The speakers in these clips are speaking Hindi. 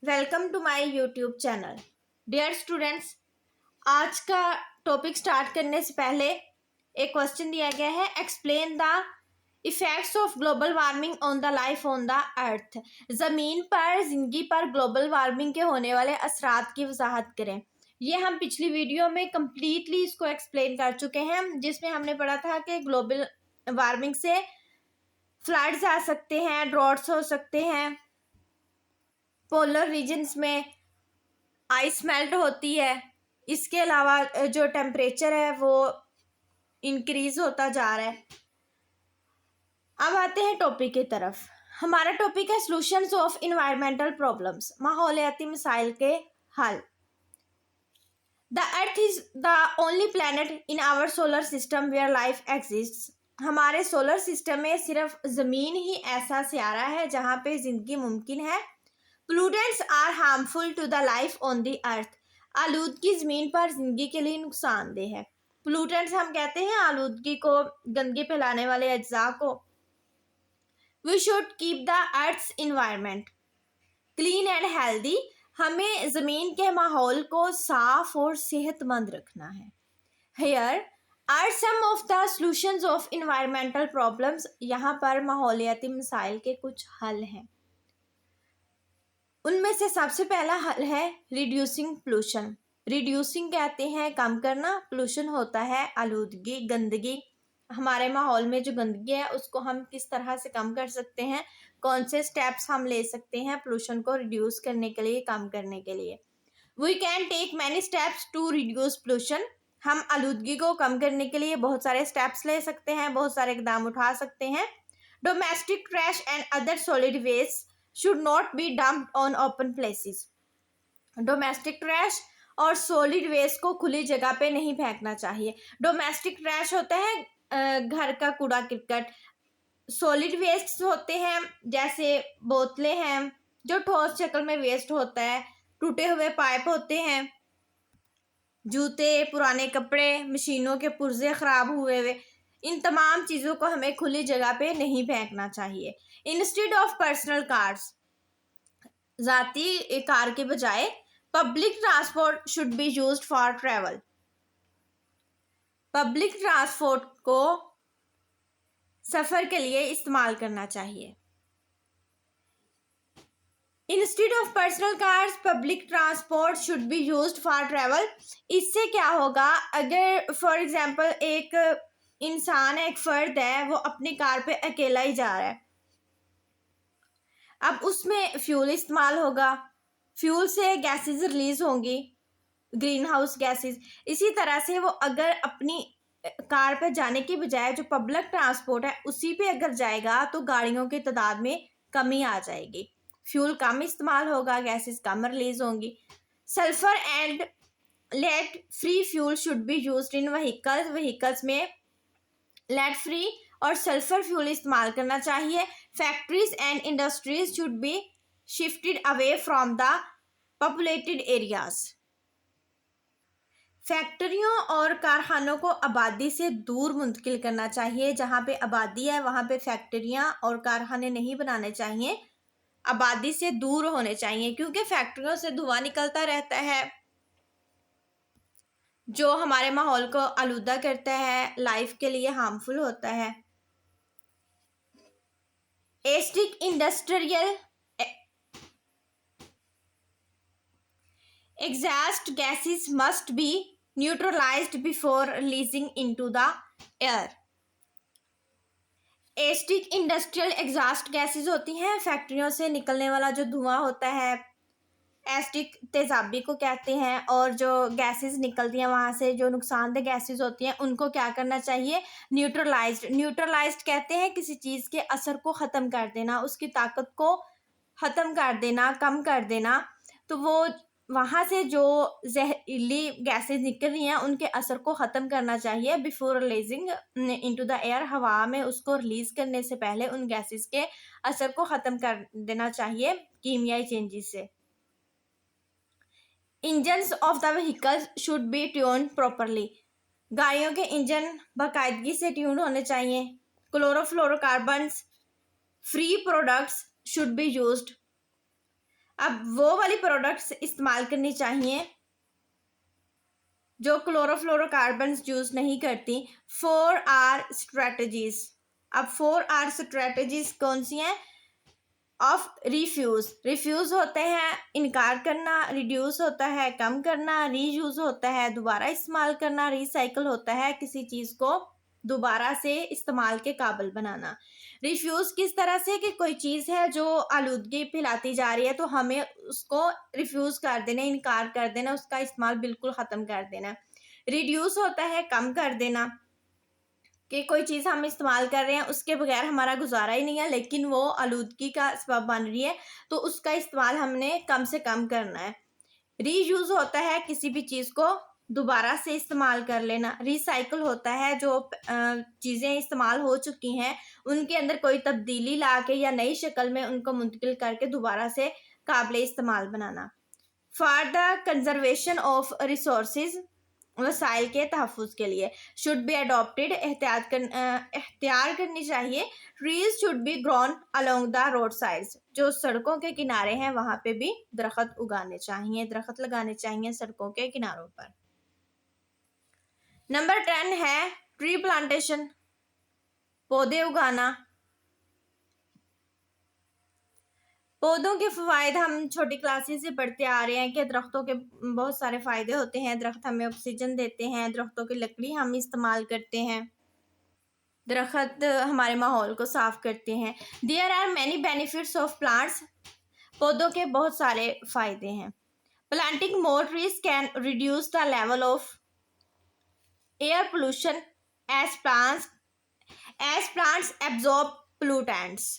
Welcome to my YouTube channel. Dear students, आज का टॉपिक स्टार्ट करने से पहले एक क्वेश्चन दिया गया है। Explain the effects of global warming on the life on the अर्थ। ज़मीन पर जिंदगी पर ग्लोबल वार्मिंग के होने वाले असरात की वजाहत करें। ये हम पिछली वीडियो में कम्प्लीटली इसको एक्सप्लेन कर चुके हैं, जिसमें हमने पढ़ा था कि ग्लोबल वार्मिंग से फ्लड्स आ सकते हैं, ड्रॉट्स हो सकते हैं, पोलर रीजन्स में आइस मेल्ट होती है। इसके अलावा जो टेम्परेचर है वो इंक्रीज होता जा रहा है। अब आते हैं टॉपिक की तरफ। हमारा टॉपिक है सॉल्यूशंस ऑफ इन्वायरमेंटल प्रॉब्लम्स, माहौलियाती मसाइल के हल। The earth is the only planet in our solar system where life exists. हमारे सोलर सिस्टम में सिर्फ ज़मीन ही ऐसा सियारा है जहाँ पे ज़िंदगी मुमकिन है। Pollutants are harmful to the life on the earth. आलूदगी ज़मीन पर जिंदगी के लिए नुकसानदेह है। पोल्यूटेंट्स हम कहते हैं आलूदगी को, गंदगी फैलाने वाले अज्जा को। We should keep the earth's environment clean and healthy. हमें ज़मीन के माहौल को साफ और सेहतमंद रखना है। Here are some of the solutions of environmental problems. यहाँ पर माहौलियाती मसाइल के कुछ हल हैं। उनमें से सबसे पहला हल है रिड्यूसिंग पोल्यूशन। रिड्यूसिंग कहते हैं कम करना, पोल्यूशन होता है आलूदगी, गंदगी। हमारे माहौल में जो गंदगी है उसको हम किस तरह से कम कर सकते हैं, कौन से स्टेप्स हम ले सकते हैं पोल्यूशन को रिड्यूस करने के लिए, कम करने के लिए। We can take many steps to reduce pollution. हम आलूदगी को कम करने के लिए बहुत सारे स्टेप्स ले सकते हैं, बहुत सारे इकदाम उठा सकते हैं। Domestic trash and other solid waste should not be dumped on open places। Domestic trash और सॉलिड वेस्ट को खुली जगह पे नहीं फेंकना चाहिए। डोमेस्टिक ट्रैश होता है घर का कूड़ा करकट। सॉलिड वेस्ट होते हैं जैसे बोतलें हैं जो ठोस शक्ल में वेस्ट होता है, टूटे हुए पाइप होते हैं, जूते, पुराने कपड़े, मशीनों के पुर्जे खराब हुए हुए। इन तमाम चीज़ों को हमें खुली जगह पे नहीं फेंकना चाहिए। इंस्टेड ऑफ पर्सनल कार्स, ज़ाती कार के बजाय public transport should be used for travel. Public transport को सफ़र के लिए इस्तेमाल करना चाहिए। Instead of personal cars public transport should be used for travel. इससे क्या होगा, अगर फॉर एग्जांपल एक इंसान है, एक फ़र्द है, वो अपनी कार पे अकेला ही जा रहा है, अब उसमें फ्यूल इस्तेमाल होगा, फ्यूल से गैसेस रिलीज होंगी, ग्रीन हाउस गैसेस। इसी तरह से वो अगर अपनी कार पर जाने की बजाय जो पब्लिक ट्रांसपोर्ट है उसी पे अगर जाएगा तो गाड़ियों की तादाद में कमी आ जाएगी, फ्यूल कम इस्तेमाल होगा, गैसेस कम रिलीज होंगी। Sulphur and lead free fuel should be used in vehicles में लेड फ्री और सल्फर फ्यूल इस्तेमाल करना चाहिए। Factories and industries should be shifted away from the populated areas. फैक्ट्रियों और कारखानों को आबादी से दूर मुंतकिल करना चाहिए। जहाँ पे आबादी है वहाँ पे फैक्ट्रियाँ और कारखाने नहीं बनाने चाहिए, आबादी से दूर होने चाहिए, क्योंकि फैक्ट्रियों से धुआं निकलता रहता है जो हमारे माहौल को आलूदा करता है, लाइफ के लिए हार्मफुल होता है। Asterisk industrial exhaust gases must be neutralized before releasing into the air। Asterisk industrial exhaust gases होती हैं, फैक्ट्रियों से निकलने वाला जो धुआं होता है, एस्टिक तेजाबी को कहते हैं। और जो गैसेस निकलती हैं वहाँ से, जो नुकसानदेह गैसेस होती हैं, उनको क्या करना चाहिए, न्यूट्रलाइज्ड कहते हैं किसी चीज़ के असर को ख़त्म कर देना, उसकी ताकत को ख़त्म कर देना, कम कर देना। तो वो वहाँ से जो जहरीली गैसेस निकल रही हैं उनके असर को ख़त्म करना चाहिए before releasing into the air. हवा में उसको रिलीज़ करने से पहले उन गैसेस के असर को ख़त्म कर देना चाहिए कीमियाई चेंजेस से। Engines of the vehicles should be tuned properly. गाड़ियों के इंजन बाकायदगी से ट्यून होने चाहिए। Chlorofluorocarbons free products should be used. अब वो वाली प्रोडक्ट्स इस्तेमाल करनी चाहिए जो क्लोरोफ्लोरोकार्बन यूज नहीं करती। 4R strategies. अब 4R स्ट्रेटजीज कौन सी हैं? ऑफ रिफ्यूज, रिफ्यूज होते हैं इनकार करना, रिड्यूस होता है कम करना, रीयूज होता है दोबारा इस्तेमाल करना, रिसाइकल होता है किसी चीज को दोबारा से इस्तेमाल के काबिल बनाना। रिफ्यूज किस तरह से कि कोई चीज है जो आलूदगी फैलाती जा रही है तो हमें उसको रिफ्यूज कर देना, इनकार कर देना, उसका इस्तेमाल बिल्कुल खत्म कर देना। रिड्यूस होता है कम कर देना कि कोई चीज़ हम इस्तेमाल कर रहे हैं उसके बगैर हमारा गुजारा ही नहीं है, लेकिन वो आलूदगी का सबब बन रही है तो उसका इस्तेमाल हमने कम से कम करना है। रीयूज होता है किसी भी चीज़ को दोबारा से इस्तेमाल कर लेना। रिसाइकल होता है जो चीज़ें इस्तेमाल हो चुकी हैं उनके अंदर कोई तब्दीली ला के या नई शक्ल में उनको मुंतकिल करके दोबारा से काबिल इस्तेमाल बनाना। For the conservation of resources, वसाइल के तहफ़्फ़ुज़ के लिए शुड बी अडॉप्टेड, एहतियार करनी चाहिए। Trees should be grown along the road sides, जो सड़कों के किनारे हैं वहाँ पे भी दरख्त उगाने चाहिए, दरख्त लगाने चाहिए सड़कों के किनारों पर। नंबर 10 है ट्री प्लांटेशन, पौधे उगाना। पौधों के फ़वाइद हम छोटी क्लासेस से पढ़ते आ रहे हैं कि दरख्तों के बहुत सारे फ़ायदे होते हैं। दरख्त हमें ऑक्सीजन देते हैं, दरख्तों की लकड़ी हम इस्तेमाल करते हैं, दरख्त हमारे माहौल को साफ़ करते हैं। There are many benefits of plants, पौधों के बहुत सारे फ़ायदे हैं। Planting more trees can reduce the level of air pollution as plants absorb pollutants.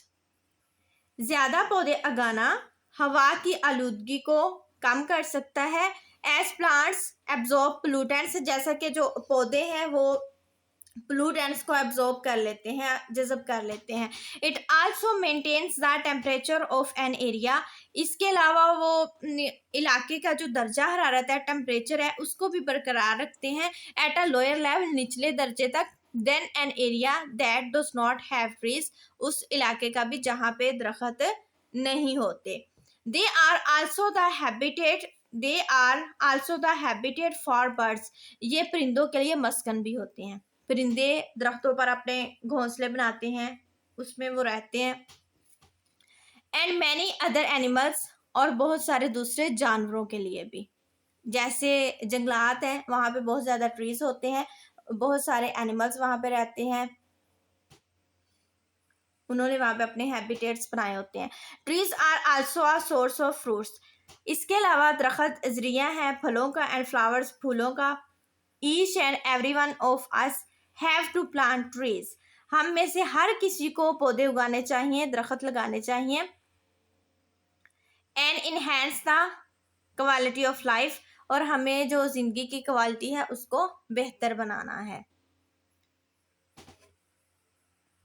ज़्यादा पौधे उगाना हवा की आलूदगी को कम कर सकता है। एज प्लांट्स एब्जॉर्ब पोल्यूटेंट्स, जैसा कि जो पौधे हैं वो पोल्यूटेंट्स को एब्जॉर्ब कर लेते हैं, जज़ब कर लेते हैं। It also maintains the temperature of an area, इसके अलावा वो इलाके का जो दर्जा हरारत है, टेम्परेचर है, उसको भी बरकरार रखते हैं एट अ लोअर लेवल, निचले दर्जे तक। Than an area that does not have trees, उस इलाके का भी जहाँ पे दरख्त नहीं होते। They are also the habitat for birds, ये परिंदों के लिए मस्कन भी होते हैं। परिंदे दरख्तों पर अपने घोंसले बनाते हैं, उसमें वो रहते हैं। एंड मैनी अदर एनिमल्स, और बहुत सारे दूसरे जानवरों के लिए भी, जैसे जंगलात हैं वहाँ पे बहुत ज़्यादा ट्रीज होते हैं, बहुत सारे एनिमल्स वहाँ पे रहते हैं, उन्होंने वहाँ पे अपने हैबिटेट्स बनाए होते हैं। Trees are also a source of fruits, इसके अलावा दरख्त ज़रिया है फलों का एंड फ्लावर्स, फूलों का। Each and every one of us have to plant trees, हम में से हर किसी को पौधे उगाने चाहिए, दरख्त लगाने चाहिए। And enhance the quality of life, और हमें जो ज़िंदगी की क्वालिटी है उसको बेहतर बनाना है।